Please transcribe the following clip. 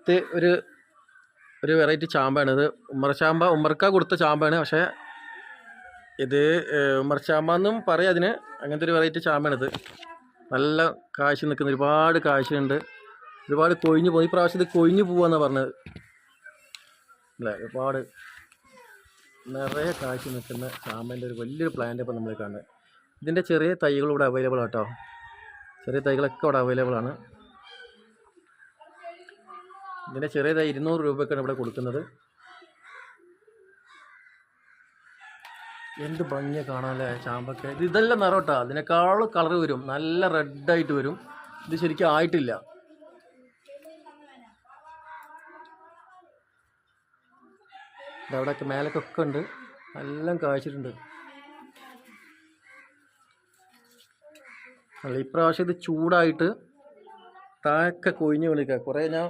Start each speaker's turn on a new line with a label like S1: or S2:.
S1: ഇത് ഒരു വെറൈറ്റി ചാമ്പാണ്. ഇത് ഉമ്മർക്ക കൊടുത്ത ചാമ്പാണ്. പക്ഷേ ഇത് ഉമ്മർചാമ്പെന്നും പറയാം അതിന്. അങ്ങനത്തെ ഒരു വെറൈറ്റി ചാമ്പാണിത്. നല്ല കാശ് നിൽക്കുന്ന, ഒരുപാട് കാശുണ്ട്. ഒരുപാട് കൊഴിഞ്ഞു പോകും. ഈ പ്രാവശ്യം ഇത് കൊഴിഞ്ഞു പോവാന്നാണ് പറഞ്ഞത് അല്ലേ. ഒരുപാട് നിറയെ കാശ് നിൽക്കുന്ന ചാമ്പേൻ്റെ ഒരു വലിയൊരു പ്ലാന്റ് ഇപ്പോൾ നമ്മൾ കാണുന്നത്. ഇതിൻ്റെ ചെറിയ തൈകൾ ഇവിടെ അവൈലബിൾ ആട്ടോ. ചെറിയ തൈകളൊക്കെ ഇവിടെ അവൈലബിൾ ആണ്. ഇതിൻ്റെ ചെറിയ തൈ 200 രൂപയ്ക്കാണ് ഇവിടെ കൊടുക്കുന്നത്. എന്ത് ഭംഗിയാണ് കാണാനല്ലേ ചാമ്പൊക്കെ. ഇതെല്ലാം നിറം കേട്ടോ. അതിനേക്കാളും കളർ വരും, നല്ല റെഡായിട്ട് വരും. ഇത് ശരിക്കും ആയിട്ടില്ല. ഇതവിടെയൊക്കെ മേലൊക്കെ ഉണ്ട്, എല്ലാം കായ്ച്ചിട്ടുണ്ട്. അല്ല, ഇപ്രാവശ്യം ഇത് ചൂടായിട്ട് താഴൊക്കെ കൊഴിഞ്ഞ് വിളിക്കുക. കുറേ ഞാൻ